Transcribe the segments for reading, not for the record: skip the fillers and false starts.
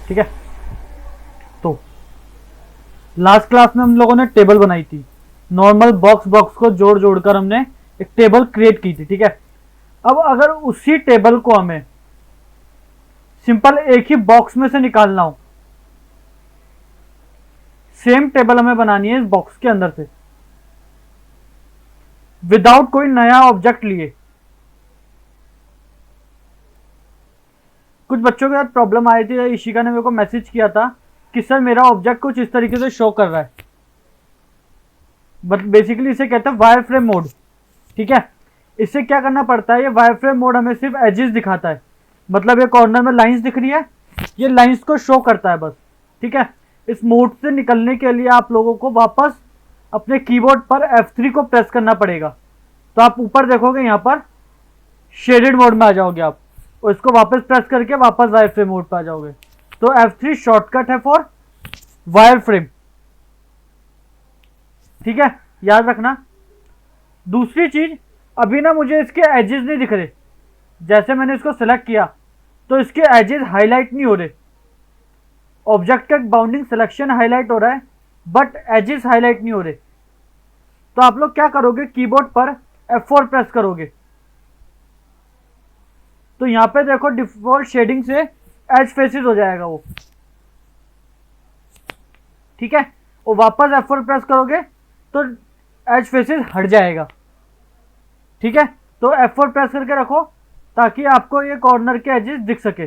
ठीक है। तो लास्ट क्लास में हम लोगों ने टेबल बनाई थी, नॉर्मल बॉक्स बॉक्स को जोड़ जोड़कर हमने एक टेबल क्रिएट की थी। ठीक है। अब अगर उसी टेबल को हमें सिंपल एक ही बॉक्स में से निकालना हो, सेम टेबल हमें बनानी है इस बॉक्स के अंदर से, विदाउट कोई नया ऑब्जेक्ट लिए। कुछ बच्चों के साथ प्रॉब्लम आई थी, इशिका ने मेरे को मैसेज किया था कि सर मेरा ऑब्जेक्ट कुछ इस तरीके से शो कर रहा है, बट बेसिकली इसे कहते हैं वायर फ्रेम मोड। ठीक है। इससे क्या करना पड़ता है, ये वायर फ्रेम मोड हमें सिर्फ एजेस दिखाता है, मतलब ये कॉर्नर में लाइंस दिख रही है, ये लाइंस को शो करता है बस। ठीक है। इस मोड से निकलने के लिए आप लोगों को वापस अपने कीबोर्ड पर F3 को प्रेस करना पड़ेगा। तो आप ऊपर देखोगे यहाँ पर शेडेड मोड में आ जाओगे आप, और इसको वापस प्रेस करके वापस वायर फ्रेम मोड पर आ जाओगे। तो F3 शॉर्टकट है फॉर वायर फ्रेम। ठीक है, याद रखना। दूसरी चीज, अभी ना मुझे इसके एजेस नहीं दिख रहे, जैसे मैंने इसको सिलेक्ट किया तो इसके एजेस हाईलाइट नहीं हो रहे। ऑब्जेक्ट का बाउंडिंग सिलेक्शन हाईलाइट हो रहा है बट एजेस हाईलाइट नहीं हो रहे। तो आप लोग क्या करोगे, कीबोर्ड पर F4 प्रेस करोगे, तो यहां पे देखो डिफॉल्ट शेडिंग से एज फेसेस हो जाएगा वो। ठीक है। और वापस F4 प्रेस करोगे तो एज फेसेस हट जाएगा। ठीक है। तो F4 प्रेस करके रखो ताकि आपको ये कॉर्नर के एजेस दिख सके।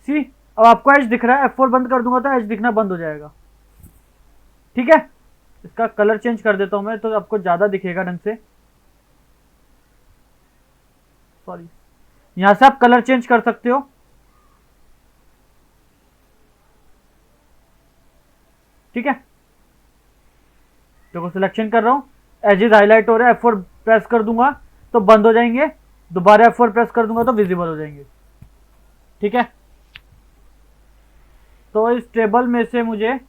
सी, अब आपको एज दिख रहा है, F4 बंद कर दूंगा तो एज दिखना बंद हो जाएगा। ठीक है। इसका कलर चेंज कर देता हूं मैं, तो आपको ज्यादा दिखेगा ढंग से। सॉरी, यहां से आप कलर चेंज कर सकते हो। ठीक है। देखो सिलेक्शन कर रहा हूं, एजेस हाईलाइट हो रहा है, F4 प्रेस कर दूंगा तो बंद हो जाएंगे, दोबारा F4 प्रेस कर दूंगा तो विजिबल हो जाएंगे। ठीक है। तो इस टेबल में से मुझे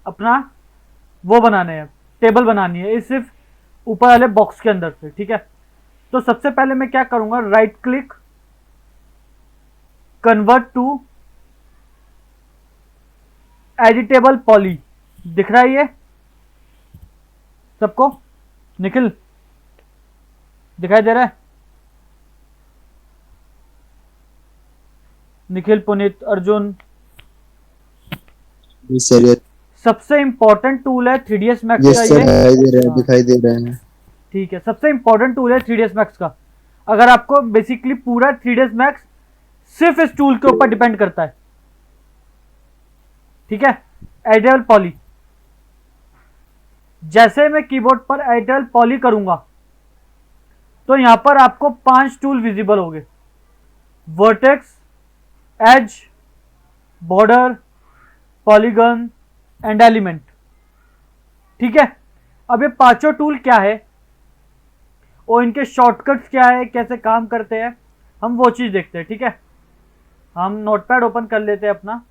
अपना वो बनाने हैं, टेबल बनानी है इस सिर्फ ऊपर वाले बॉक्स के अंदर से। ठीक है। तो सबसे पहले मैं क्या करूंगा, right click, convert to editable poly. दिख रहा है ये सबको? निखिल दिखाई दे रहा है? निखिल, पुनीत, अर्जुन। सर सबसे इंपॉर्टेंट टूल है 3ds मैक्स यस का सर, ये। दिखाई दे रहा है। ठीक है, सबसे इंपॉर्टेंट टूल है 3ds मैक्स का। अगर आपको बेसिकली पूरा 3ds मैक्स सिर्फ इस टूल के ऊपर डिपेंड करता है। ठीक है। एडिटेबल पॉली, जैसे मैं कीबोर्ड पर एडिटेबल पॉली करूंगा तो यहां पर आपको 5 टूल विजिबल होंगे, vertex, edge, border, polygon and element. ठीक है। अब ये पांचों टूल क्या है और इनके शॉर्टकट्स क्या है, कैसे काम करते हैं, हम वो चीज देखते हैं। ठीक है। हम नोटपैड ओपन कर लेते हैं अपना।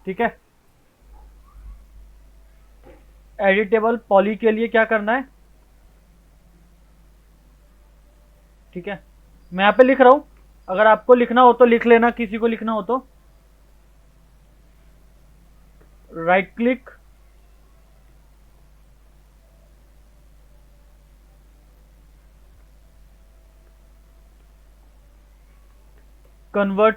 ठीक है। एडिटेबल पॉली के लिए क्या करना है, ठीक है, मैं यहां पे लिख रहा हूं, अगर आपको लिखना हो तो लिख लेना, किसी को लिखना हो तो right click, convert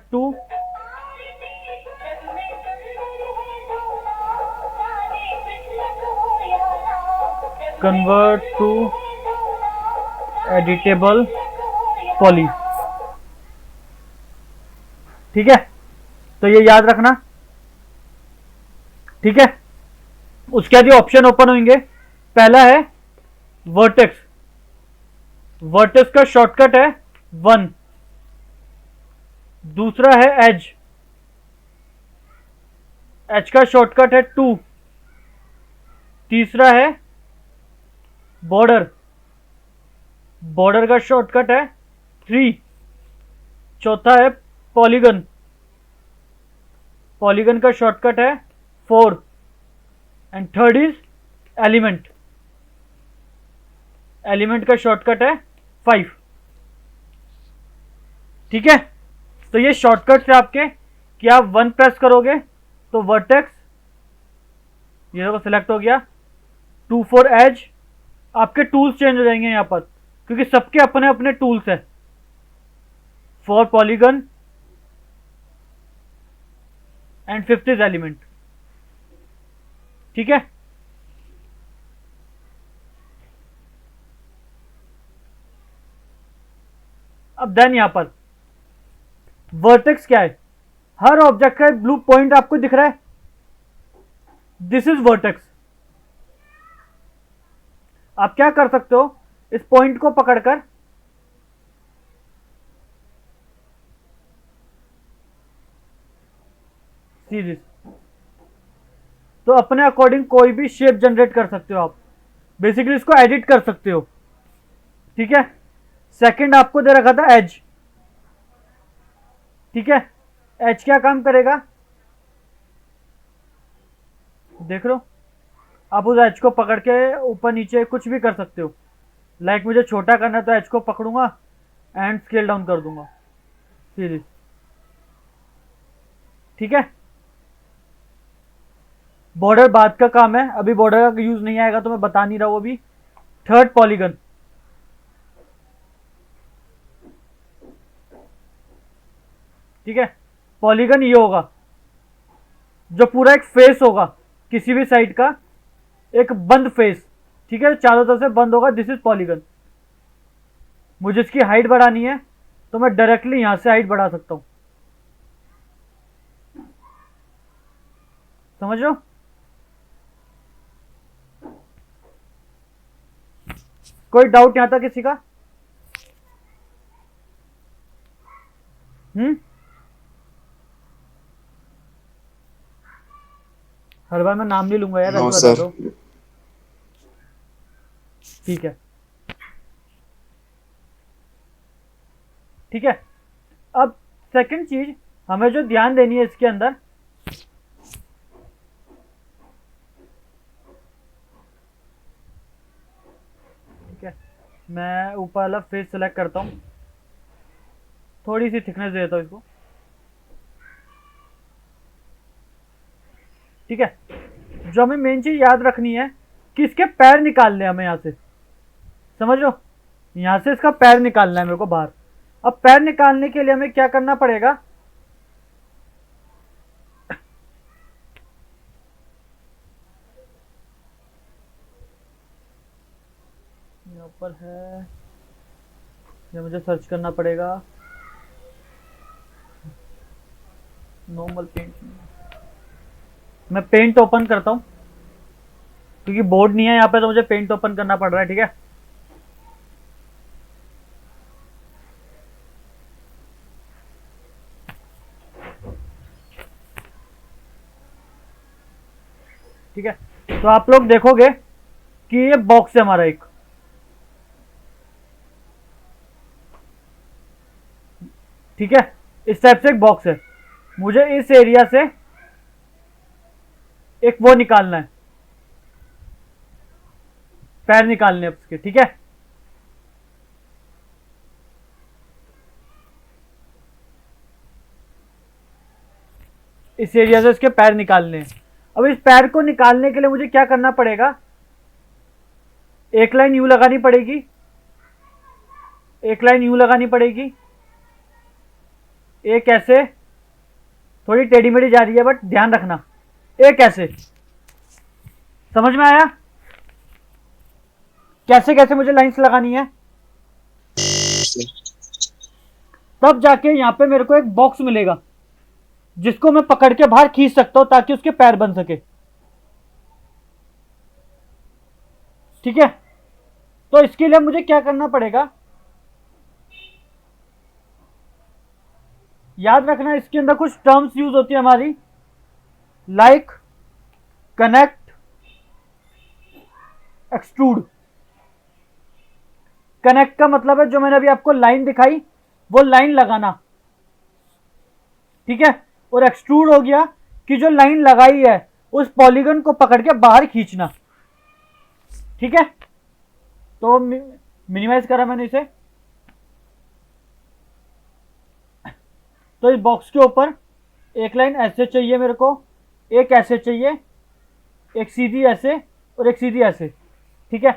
to editable poly. ठीक है। तो ये याद रखना। ठीक है। उसके बाद ये ऑप्शन ओपन होंगे। पहला है वर्टेक्स, वर्टेक्स का शॉर्टकट है 1। दूसरा है एज, एज का शॉर्टकट है 2। तीसरा है बॉर्डर, बॉर्डर का शॉर्टकट है 3। चौथा है पॉलीगन, पॉलीगन का शॉर्टकट है 4 and third is element. Element का शॉर्टकट है 5। ठीक है, तो ये शॉर्टकट है आपके कि आप 1 प्रेस करोगे तो वर्टेक्स ये देखो सिलेक्ट हो गया। 2 फॉर एज, आपके टूल्स चेंज हो जाएंगे यहां पर, क्योंकि सबके अपने अपने टूल्स है। For polygon and 5th is element. ठीक है, अब देन यहां पर वर्टेक्स क्या है, हर ऑब्जेक्ट का ब्लू पॉइंट आपको दिख रहा है, दिस इज वर्टेक्स। आप क्या कर सकते हो, इस पॉइंट को पकड़कर सी दिस, तो अपने अकॉर्डिंग कोई भी शेप जनरेट कर सकते हो आप, बेसिकली इसको एडिट कर सकते हो। ठीक है, सेकंड आपको दे रखा था एज। ठीक है, एज क्या काम करेगा देख लो, आप उस एज को पकड़ के ऊपर नीचे कुछ भी कर सकते हो। लाइक मुझे छोटा करना है तो एज को पकड़ूंगा एंड स्केल डाउन कर दूंगा सीरीज। ठीक है, बॉर्डर बाद का काम है, अभी बॉर्डर का यूज नहीं आएगा तो मैं बता नहीं रहा हूं अभी। थर्ड पॉलीगन, ठीक है, पॉलीगन ये होगा जो पूरा एक फेस होगा किसी भी साइड का, एक बंद फेस। ठीक है, चारों तरफ से बंद होगा, दिस इज पॉलीगन। मुझे इसकी हाइट बढ़ानी है तो मैं डायरेक्टली यहां से हाइट बढ़ा सकता हूं, समझ लो। कोई डाउट यहां तक किसी का? हर बार मैं नाम नहीं लूंगा यार, नो बता सर। दो। ठीक है, ठीक है, अब सेकंड चीज हमें जो ध्यान देनी है इसके अंदर, ठीक है, मैं ऊपर वाला फेस सेलेक्ट करता हूं, थोड़ी सी थिकनेस देता हूं इसको। ठीक है, जो हमें मेन चीज याद रखनी है कि इसके पैर निकालने हमें यहां से, समझ लो, यहां से इसका पैर निकालना है मेरे को बाहर। अब पैर निकालने के लिए हमें क्या करना पड़ेगा, यहाँ पर है, ये मुझे सर्च करना पड़ेगा। नॉर्मल पेंट, मैं पेंट ओपन करता हूं क्योंकि बोर्ड नहीं है यहाँ पे, तो मुझे पेंट ओपन करना पड़ रहा है। ठीक है, ठीक है, तो आप लोग देखोगे कि ये बॉक्स है हमारा एक, ठीक है, इस टाइप से एक बॉक्स है। मुझे इस एरिया से एक वो निकालना है, पैर निकालने हैं उसके। ठीक है, इस एरिया से इसके पैर निकालने हैं। अब इस पैर को निकालने के लिए मुझे क्या करना पड़ेगा, एक लाइन यूं लगानी पड़ेगी, एक लाइन यूं लगानी पड़ेगी, एक ऐसे, थोड़ी टेढ़ी मेढ़ी जा रही है बट ध्यान रखना, एक ऐसे। समझ में आया कैसे कैसे मुझे लाइंस लगानी है? तब जाके यहां पे मेरे को एक बॉक्स मिलेगा जिसको मैं पकड़ के बाहर खींच सकता हूं ताकि उसके पैर बन सके। ठीक है, तो इसके लिए मुझे क्या करना पड़ेगा, याद रखना इसके अंदर कुछ टर्म्स यूज होती है हमारी, लाइक कनेक्ट, एक्सट्रूड। कनेक्ट का मतलब है जो मैंने अभी आपको लाइन दिखाई वो लाइन लगाना, ठीक है, और एक्सट्रूड हो गया कि जो लाइन लगाई है उस पॉलीगन को पकड़ के बाहर खींचना। ठीक है, तो मिनिमाइज करा मैंने इसे। तो इस बॉक्स के ऊपर एक लाइन ऐसे चाहिए मेरे को, एक ऐसे चाहिए, एक सीधी ऐसे और एक सीधी ऐसे। ठीक है,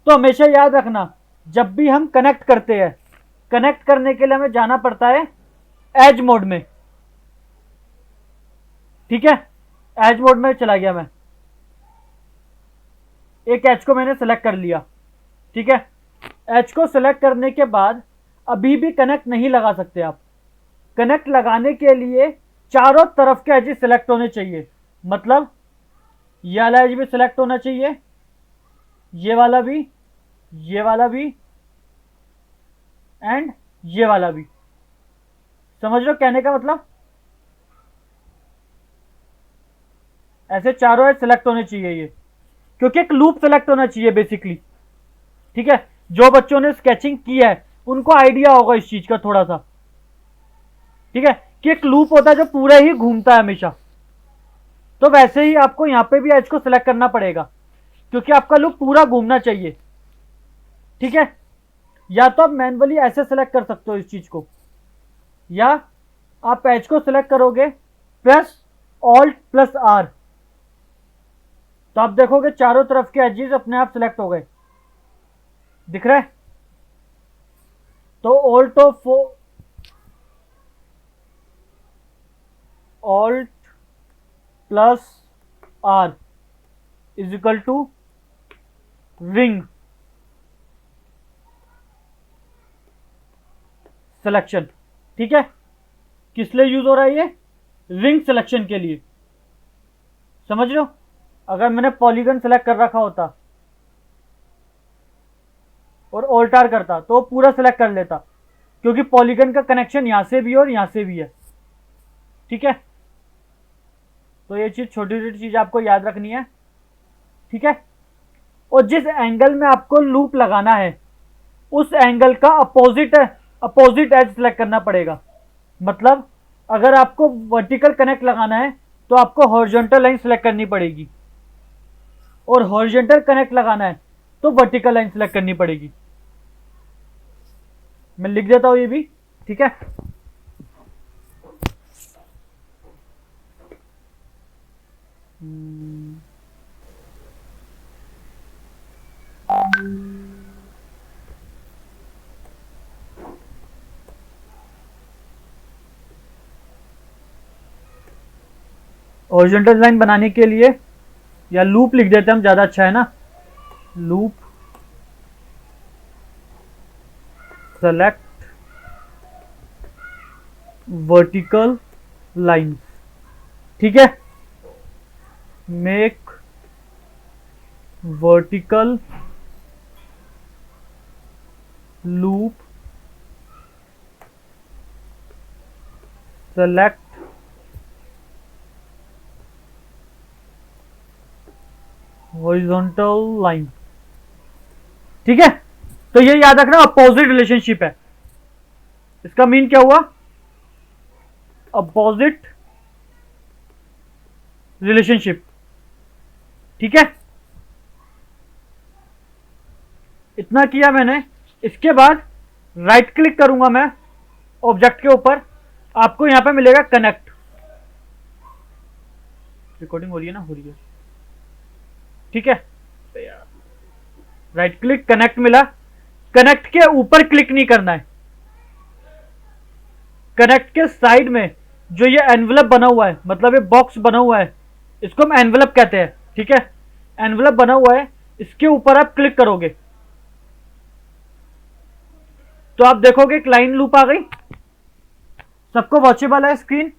तो हमेशा याद रखना जब भी हम कनेक्ट करते हैं, कनेक्ट करने के लिए हमें जाना पड़ता है एज मोड में। ठीक है, एज मोड में चला गया मैं, एक एज को मैंने सेलेक्ट कर लिया। ठीक है, एज को सेलेक्ट करने के बाद अभी भी कनेक्ट नहीं लगा सकते आप। कनेक्ट लगाने के लिए चारों तरफ के एजेस सेलेक्ट होने चाहिए। मतलब ये वाला एज भी सेलेक्ट होना चाहिए, ये वाला भी, ये वाला भी एंड ये वाला भी। समझ लो कहने का मतलब, ऐसे चारों एज सेलेक्ट होने चाहिए ये, क्योंकि एक लूप सेलेक्ट होना चाहिए बेसिकली। ठीक है, जो बच्चों ने स्केचिंग की है उनको आइडिया होगा इस चीज का थोड़ा सा। ठीक है, कि एक लूप होता है जो पूरा ही घूमता है हमेशा। तो वैसे ही आपको यहां पे भी एज को सिलेक्ट करना पड़ेगा, क्योंकि आपका लूप पूरा घूमना चाहिए। ठीक है, या तो आप मैनुअली ऐसे सेलेक्ट कर सकते हो इस चीज को, या आप एज को सिलेक्ट करोगे प्रेस ऑल्ट प्लस आर, तो आप देखोगे चारों तरफ के एजेस अपने आप सिलेक्ट हो गए। दिख रहा है? तो alt plus R is equal to ring selection. ठीक है, किस लिए यूज हो रहा है ये? रिंग सिलेक्शन के लिए। समझ लो, अगर मैंने पॉलीगन सेलेक्ट कर रखा होता और ऑल्टार करता तो पूरा सेलेक्ट कर लेता, क्योंकि पॉलीगन का कनेक्शन यहां से भी है और यहां से भी है। ठीक है, तो ये चीज, छोटी छोटी चीज आपको याद रखनी है। ठीक है, और जिस एंगल में आपको लूप लगाना है उस एंगल का अपोजिट एज सेलेक्ट करना पड़ेगा। मतलब अगर आपको वर्टिकल कनेक्ट लगाना है तो आपको हॉरिजॉन्टल लाइन सेलेक्ट करनी पड़ेगी, और हॉरिजॉन्टल कनेक्ट लगाना है तो वर्टिकल लाइन सेलेक्ट करनी पड़ेगी। मैं लिख देता हूं ये भी। ठीक है, हॉरिजॉन्टल लाइन बनाने के लिए, या लूप लिख देते हैं हम, ज्यादा अच्छा है ना। Loop select vertical line. ठीक है, make vertical loop select horizontal line. ठीक है, तो ये याद रखना अपोजिट रिलेशनशिप है। इसका मीन क्या हुआ? Opposite relationship. ठीक है, इतना किया मैंने। इसके बाद राइट क्लिक करूंगा मैं ऑब्जेक्ट के ऊपर, आपको यहां पे मिलेगा कनेक्ट। रिकॉर्डिंग हो रही है ना? हो रही है। ठीक है, राइट क्लिक, कनेक्ट मिला। कनेक्ट के ऊपर क्लिक नहीं करना है, कनेक्ट के साइड में जो ये एनवलप बना हुआ है, मतलब ये बॉक्स बना हुआ है, इसको हम एनवलप कहते हैं। ठीक है, एनवलप बना हुआ है, इसके ऊपर आप क्लिक करोगे तो आप देखोगे एक लाइन लूप आ गई। सबको वॉचेबल है स्क्रीन?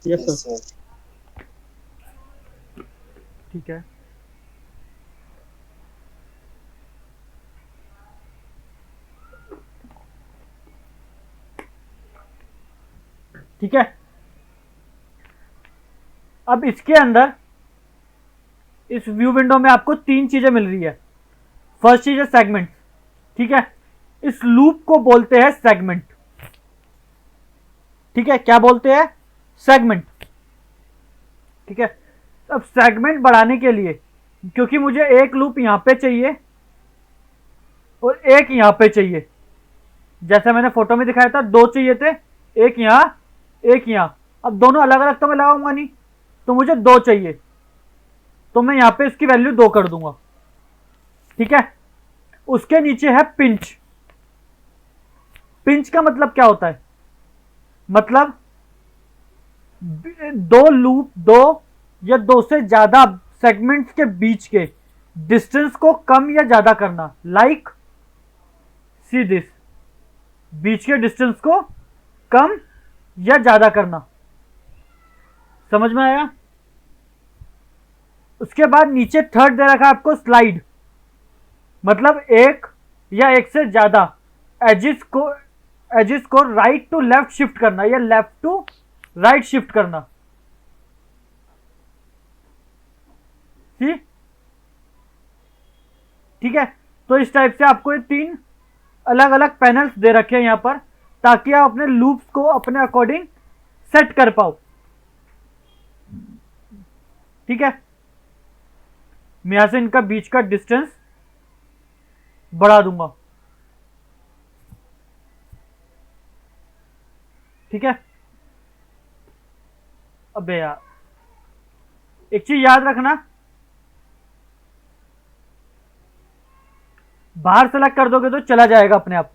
Yes sir. ठीक है, ठीक है। अब इसके अंदर इस व्यू विंडो में आपको तीन चीजें मिल रही है। फर्स्ट चीज है सेगमेंट। ठीक है, इस लूप को बोलते हैं सेगमेंट। ठीक है, क्या बोलते हैं? सेगमेंट। ठीक है, अब सेगमेंट बढ़ाने के लिए क्योंकि मुझे एक लूप यहां पे चाहिए और एक यहां पे चाहिए। जैसा मैंने फोटो में दिखाया था, दो चाहिए थे, एक यहां एक यहां। अब दोनों अलग अलग तो मैं लगाऊंगा नहीं, तो मुझे दो चाहिए, तो मैं यहां पे इसकी वैल्यू दो कर दूंगा। ठीक है। उसके नीचे है पिंच। पिंच का मतलब क्या होता है? मतलब दो लूप, दो या दो से ज्यादा सेगमेंट्स के बीच के डिस्टेंस को कम या ज्यादा करना। लाइक सी दिस, बीच के डिस्टेंस को कम या ज्यादा करना। समझ में आया? उसके बाद नीचे थर्ड दे रखा है आपको स्लाइड, मतलब एक या एक से ज्यादा एजिस को राइट टू लेफ्ट शिफ्ट करना या लेफ्ट टू राइट शिफ्ट करना। ठीक है। तो इस टाइप से आपको ये तीन अलग अलग पैनल्स दे रखे हैं यहां पर, ताकि आप अपने लूप्स को अपने अकॉर्डिंग सेट कर पाओ। ठीक है। मैं यहां से इनका बीच का डिस्टेंस बढ़ा दूंगा। ठीक है। अबे यार, एक चीज याद रखना, बाहर सेलेक्ट कर दोगे तो चला जाएगा अपने आप,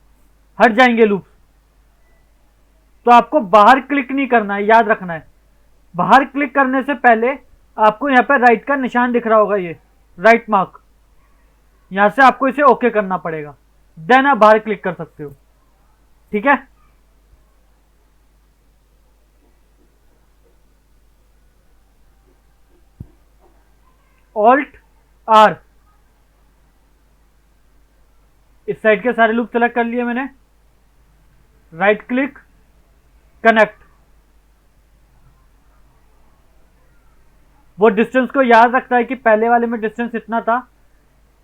हट जाएंगे लूप। तो आपको बाहर क्लिक नहीं करना है, याद रखना है। बाहर क्लिक करने से पहले आपको यहां पर राइट का निशान दिख रहा होगा, ये राइट मार्क, यहां से आपको इसे ओके करना पड़ेगा, देन आप बाहर क्लिक कर सकते हो। ठीक है। ऑल्ट आर, इस साइड के सारे लूप सेलेक्ट कर लिए मैंने। Right click, connect. वो डिस्टेंस को याद रखता है कि पहले वाले में डिस्टेंस इतना था,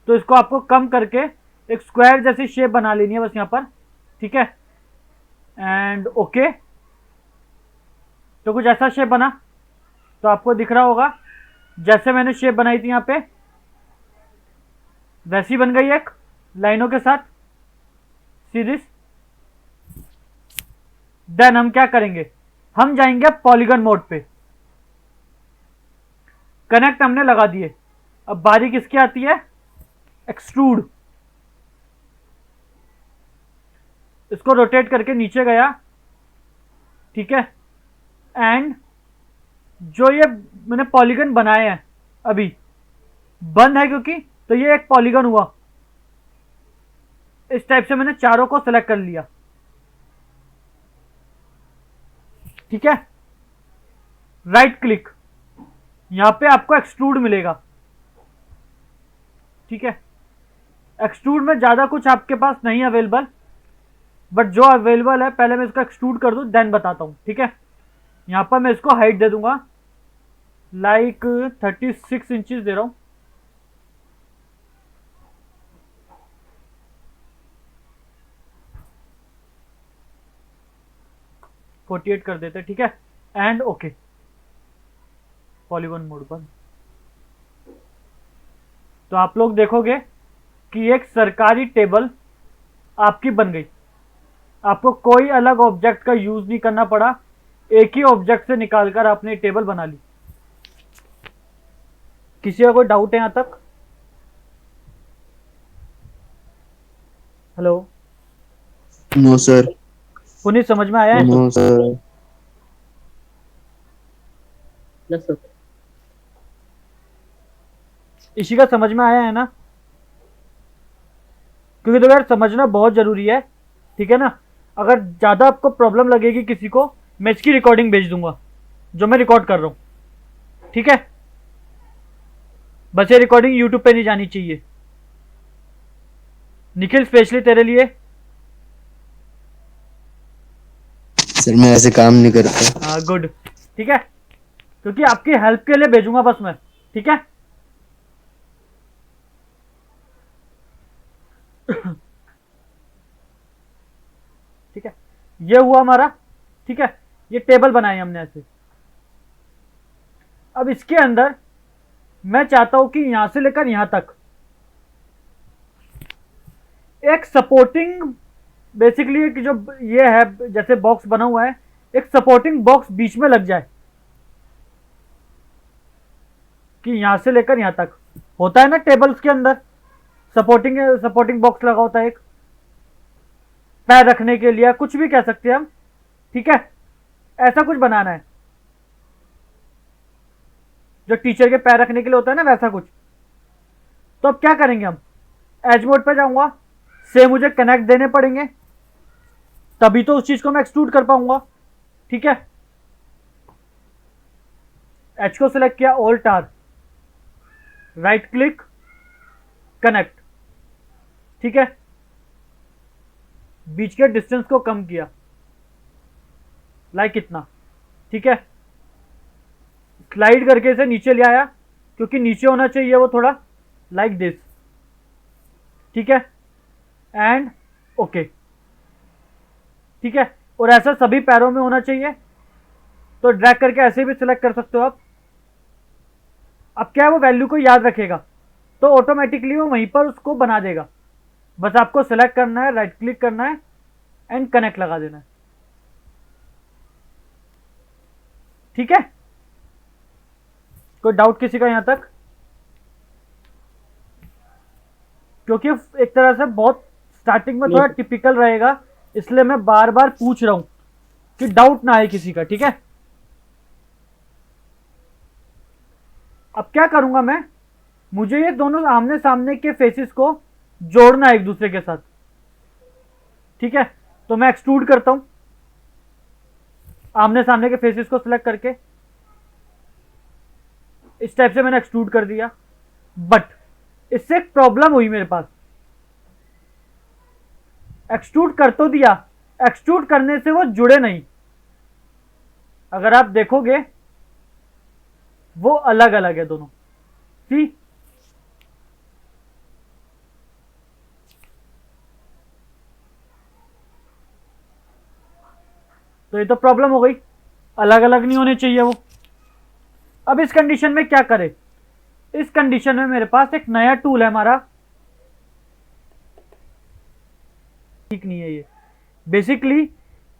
तो इसको आपको कम करके एक स्क्वायर जैसी शेप बना लेनी है बस यहां पर। ठीक है। And okay. तो कुछ ऐसा शेप बना, तो आपको दिख रहा होगा जैसे मैंने शेप बनाई थी यहां पे, वैसी बन गई एक लाइनों के साथ, सीरीज। देन हम क्या करेंगे, हम जाएंगे पॉलीगन मोड पे। कनेक्ट हमने लगा दिए। अब बारी किसकी आती है? एक्सट्रूड। इसको रोटेट करके नीचे गया। ठीक है। एंड जो ये मैंने पॉलीगन बनाए हैं अभी बंद है, क्योंकि तो ये एक पॉलीगन हुआ। इस टाइप से मैंने चारों को सेलेक्ट कर लिया। ठीक है। राइट क्लिक, यहां पे आपको एक्सट्रूड मिलेगा। ठीक है। एक्सट्रूड में ज्यादा कुछ आपके पास नहीं अवेलेबल, बट जो अवेलेबल है पहले मैं इसको एक्सट्रूड कर दूं, देन बताता हूं। ठीक है। यहां पर मैं इसको हाइट दे दूंगा, लाइक 36 इंचेस दे रहा हूं। फोर्टी 48 कर देते। ठीक है। And okay. पॉलीगन मोड पर तो आप लोग देखोगे कि एक सरकारी टेबल आपकी बन गई। आपको कोई अलग ऑब्जेक्ट का यूज नहीं करना पड़ा, एक ही ऑब्जेक्ट से निकालकर आपने टेबल बना ली। किसी का कोई डाउट है यहां तक? Hello no sir. पुनीत, समझ में आया है? No sir. Yes sir. Ishika समझ में आया है ना? क्योंकि तो यार समझना बहुत जरूरी है। ठीक है ना? अगर ज्यादा आपको प्रॉब्लम लगेगी किसी को, मैं इसकी रिकॉर्डिंग भेज दूंगा जो मैं रिकॉर्ड कर रहा हूं। ठीक है। बस ये रिकॉर्डिंग यूट्यूब पे नहीं जानी चाहिए। निखिल, स्पेशली तेरे लिए। सर मैं ऐसे काम नहीं करता। हाँ, गुड। ठीक है। क्योंकि आपकी हेल्प के लिए भेजूंगा बस मैं। ठीक है। ठीक है। ये हुआ हमारा। ठीक है। ये टेबल बनाए हमने ऐसे। अब इसके अंदर मैं चाहता हूं कि यहां से लेकर यहां तक एक सपोर्टिंग, बेसिकली एक जो ये है जैसे बॉक्स बना हुआ है, एक सपोर्टिंग बॉक्स बीच में लग जाए कि यहां से लेकर यहां तक। होता है ना टेबल्स के अंदर सपोर्टिंग सपोर्टिंग बॉक्स लगा होता है एक, पैर रखने के लिए, कुछ भी कह सकते हैं हम, ठीक है। ऐसा कुछ बनाना है जो टीचर के पैर रखने के लिए होता है ना, वैसा कुछ। तो अब क्या करेंगे हम, एज मोड पे जाऊंगा, से मुझे कनेक्ट देने पड़ेंगे, तभी तो उस चीज को मैं एक्सट्रूड कर पाऊंगा, ठीक है। एच को सिलेक्ट किया, alt R, right click, connect, ठीक है। बीच के डिस्टेंस को कम किया, लाइक इतना, ठीक है। स्लाइड करके इसे नीचे ले आया, क्योंकि नीचे होना चाहिए वो थोड़ा, लाइक दिस, ठीक है। एंड ओके, ठीक है। और ऐसा सभी पैरों में होना चाहिए, तो ड्रैग करके ऐसे भी सिलेक्ट कर सकते हो आप। अब क्या है, वो वैल्यू को याद रखेगा, तो ऑटोमेटिकली वो वहीं पर उसको बना देगा। बस आपको सिलेक्ट करना है, राइट क्लिक करना है एंड कनेक्ट लगा देना है, ठीक है। कोई डाउट किसी का यहां तक? क्योंकि एक तरह से बहुत स्टार्टिंग में थोड़ा टिपिकल रहेगा, इसलिए मैं बार बार पूछ रहा हूं कि डाउट ना आए किसी का, ठीक है। अब क्या करूंगा मैं, मुझे ये दोनों आमने सामने के फेसेस को जोड़ना है एक दूसरे के साथ, ठीक है। तो मैं एक्सट्रूड करता हूं, आमने सामने के फेसेस को सिलेक्ट करके इस टाइप से मैंने एक्सट्रूड कर दिया। बट इससे एक प्रॉब्लम हुई मेरे पास, एक्सट्रूड कर तो दिया, एक्सट्रूड करने से वो जुड़े नहीं। अगर आप देखोगे वो अलग अलग है दोनों, सी। तो ये तो प्रॉब्लम हो गई, अलग अलग नहीं होने चाहिए वो। अब इस कंडीशन में क्या करें, इस कंडीशन में मेरे पास एक नया टूल है हमारा, ठीक नहीं है ये, बेसिकली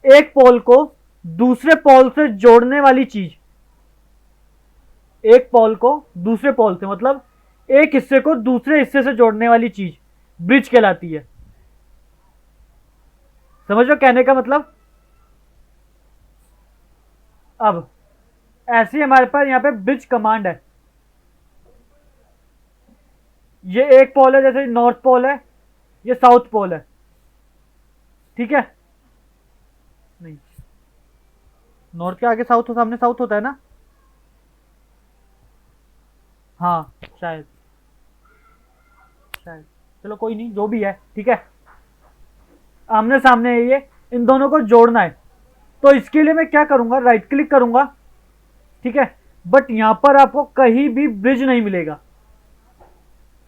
एक पोल को दूसरे पोल से जोड़ने वाली चीज, एक पोल को दूसरे पोल से मतलब एक हिस्से को दूसरे हिस्से से जोड़ने वाली चीज ब्रिज कहलाती है। समझ लो कहने का मतलब। अब ऐसी हमारे पास यहां पे ब्रिज कमांड है, ये एक पोल है, जैसे नॉर्थ पोल है, ये साउथ पोल है, ठीक है। नहीं, नॉर्थ के आगे साउथ हो, सामने साउथ होता है ना, हाँ शायद शायद, चलो कोई नहीं, जो भी है, ठीक है। आमने सामने है ये, इन दोनों को जोड़ना है। तो इसके लिए मैं क्या करूंगा, राइट क्लिक करूंगा, ठीक है। बट यहां पर आपको कहीं भी ब्रिज नहीं मिलेगा,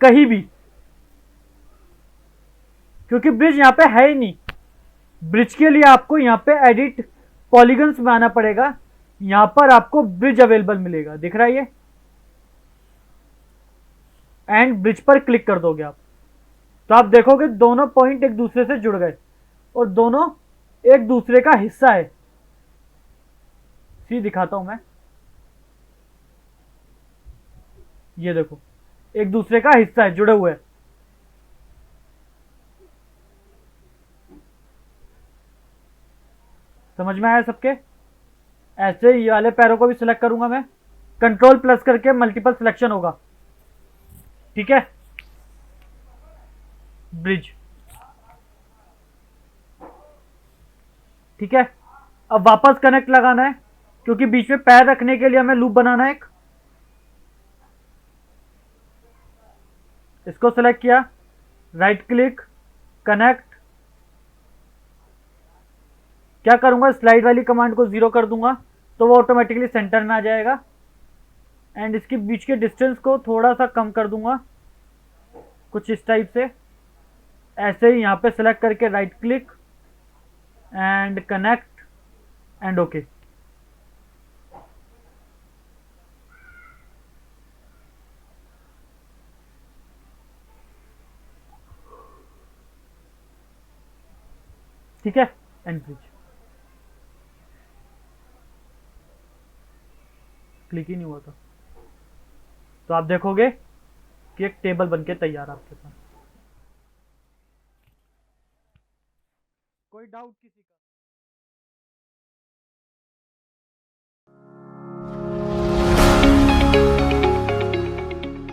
कहीं भी, क्योंकि ब्रिज यहां पे है ही नहीं। ब्रिज के लिए आपको यहां पे एडिट पॉलीगन्स में आना पड़ेगा, यहां पर आपको ब्रिज अवेलेबल मिलेगा, दिख रहा है ये, एंड ब्रिज पर क्लिक कर दोगे आप, तो आप देखोगे दोनों पॉइंट एक दूसरे से जुड़ गए और दोनों एक दूसरे का हिस्सा है। सी दिखाता हूं मैं, ये देखो एक दूसरे का हिस्सा है, जुड़े हुए हैं। समझ में आया सबके? ऐसे ये वाले पैरों को भी सिलेक्ट करूंगा मैं, कंट्रोल प्लस करके मल्टीपल सिलेक्शन होगा, ठीक है। ब्रिज, ठीक है। अब वापस कनेक्ट लगाना है, क्योंकि बीच में पैर रखने के लिए हमें लूप बनाना है एक। इसको सेलेक्ट किया, राइट क्लिक, कनेक्ट। क्या करूंगा, स्लाइड वाली कमांड को 0 कर दूंगा, तो वो ऑटोमेटिकली सेंटर में आ जाएगा। एंड इसके बीच के डिस्टेंस को थोड़ा सा कम कर दूंगा, कुछ इस टाइप से। ऐसे ही यहां पे सेलेक्ट करके right click and connect and okay. ठीक है, एंड कीजिए। क्लिक ही नहीं हुआ था। तो आप देखोगे कि एक टेबल बनके तैयार है आपके पास। कोई डाउट किसी का?